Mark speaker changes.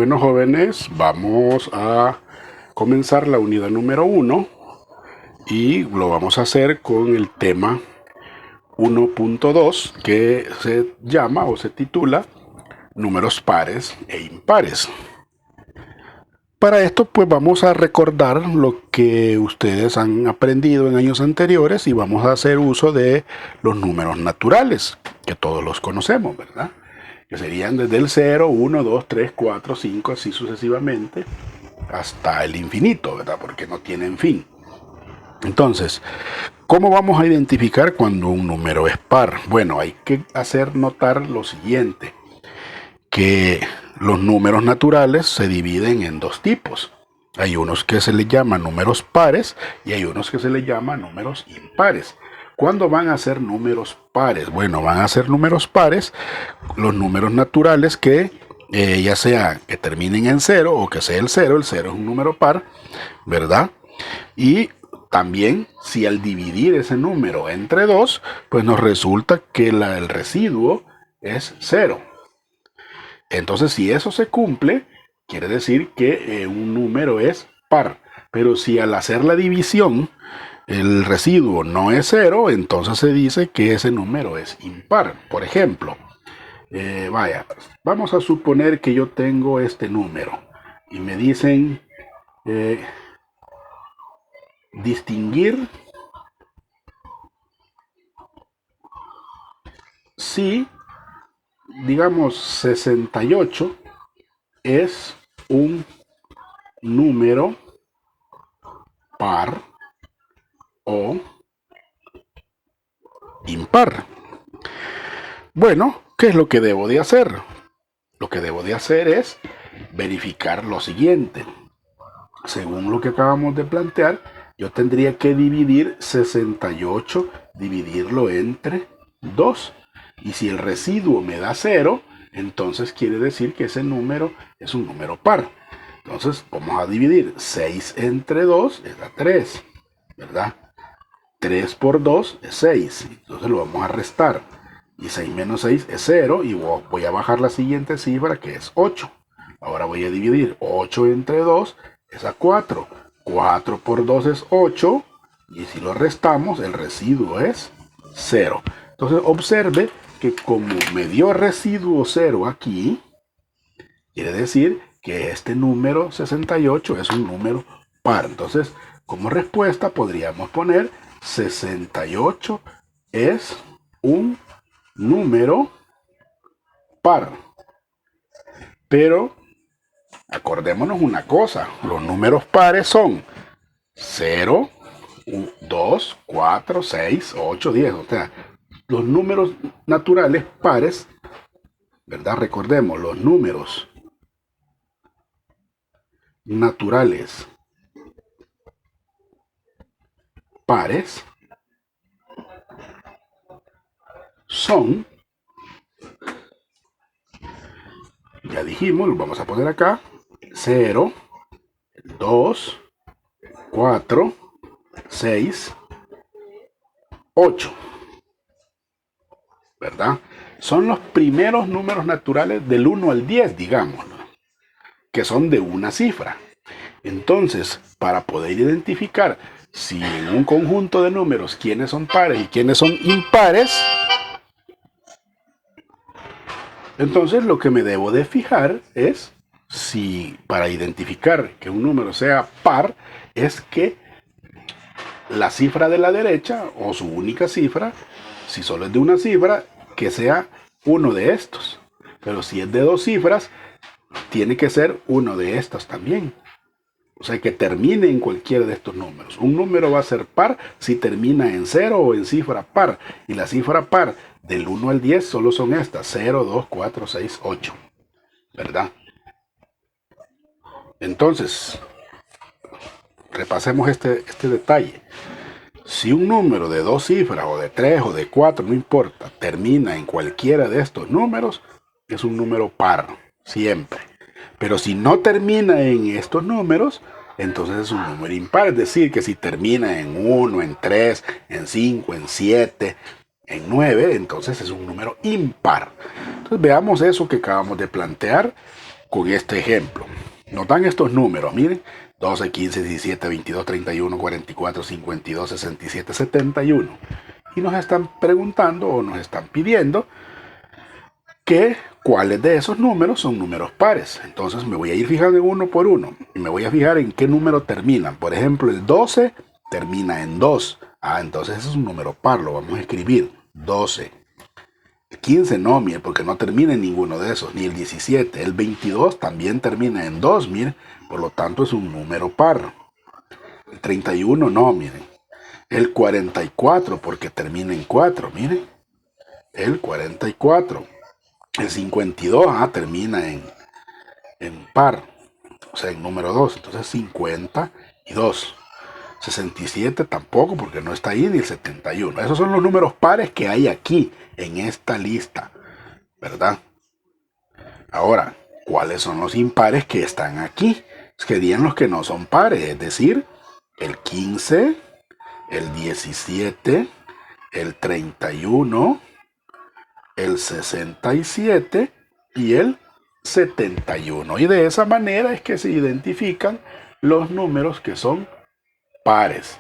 Speaker 1: Bueno, jóvenes, vamos a comenzar la unidad número 1 y lo vamos a hacer con el tema 1.2 que se llama o se titula números pares e impares. Para esto pues vamos a recordar lo que ustedes han aprendido en años anteriores y vamos a hacer uso de los números naturales, que todos los conocemos, ¿verdad? Que serían desde el 0, 1, 2, 3, 4, 5, así sucesivamente, hasta el infinito, ¿verdad? Porque no tienen fin. Entonces, ¿cómo vamos a identificar cuando un número es par? Bueno, hay que hacer notar lo siguiente, que los números naturales se dividen en dos tipos. Hay unos que se les llama números pares y hay unos que se les llama números impares. ¿Cuándo van a ser números pares? Bueno, van a ser números pares los números naturales que ya sea que terminen en 0 o que sea el 0 es un número par, ¿verdad? Y también si al dividir ese número entre 2, pues nos resulta que el residuo es 0. Entonces, si eso se cumple, quiere decir que un número es par. Pero si al hacer la división el residuo no es 0, entonces se dice que ese número es impar. Por ejemplo, vamos a suponer que yo tengo este número y me dicen distinguir si, digamos, 68 es un número par o impar. Bueno, ¿qué es lo que debo de hacer? Lo que debo de hacer es verificar lo siguiente. Según lo que acabamos de plantear, yo tendría que dividir 68, dividirlo entre 2. Y si el residuo me da 0, entonces quiere decir que ese número es un número par. Entonces vamos a dividir 6 entre 2, es da 3, ¿verdad? 3 por 2 es 6, entonces lo vamos a restar. Y 6 menos 6 es 0 y voy a bajar la siguiente cifra que es 8. Ahora voy a dividir 8 entre 2 es a 4. 4 por 2 es 8 y si lo restamos el residuo es 0. Entonces observe que como me dio residuo 0 aquí, quiere decir que este número 68 es un número par. Entonces como respuesta podríamos poner 68 es un número par. Pero acordémonos una cosa, los números pares son 0, 2, 4, 6, 8, 10. O sea, los números naturales pares, ¿verdad? Recordemos, los números naturales pares son, ya dijimos, lo vamos a poner acá, 0, 2, 4, 6, 8, ¿verdad? Son los primeros números naturales del 1 al 10, digamos, que son de una cifra. Entonces, para poder identificar si en un conjunto de números quiénes son pares y quiénes son impares, entonces lo que me debo de fijar es si para identificar que un número sea par es que la cifra de la derecha o su única cifra, si solo es de una cifra, que sea uno de estos. Pero si es de dos cifras, tiene que ser uno de estos también. O sea, que termine en cualquiera de estos números. Un número va a ser par si termina en 0 o en cifra par. Y la cifra par del 1 al 10 solo son estas: 0, 2, 4, 6, 8. ¿Verdad? Entonces, repasemos este detalle. Si un número de dos cifras o de tres o de cuatro, no importa, termina en cualquiera de estos números, es un número par, siempre. Pero si no termina en estos números, entonces es un número impar. Es decir, que si termina en 1, en 3, en 5, en 7, en 9, entonces es un número impar. Entonces veamos eso que acabamos de plantear con este ejemplo. Nos dan estos números, miren, 12, 15, 17, 22, 31, 44, 52, 67, 71. Y nos están preguntando o nos están pidiendo que cuáles de esos números son números pares. Entonces me voy a ir fijando en uno por uno y me voy a fijar en qué número terminan. Por ejemplo, el 12 termina en 2. Entonces ese es un número par, lo vamos a escribir, 12. El 15 no, mire, porque no termina en ninguno de esos, ni el 17. El 22 también termina en 2, mire, por lo tanto es un número par. El 31 no, miren. El 44 porque termina en 4, miren. El 44. El 52 termina en par, o sea, en número 2. Entonces 52. 67 tampoco porque no está ahí, ni el 71. Esos son los números pares que hay aquí en esta lista, ¿verdad? Ahora, ¿cuáles son los impares que están aquí? Serían los que no son pares, es decir, el 15, el 17, el 31, el 67 y el 71. Y de esa manera es que se identifican los números que son pares.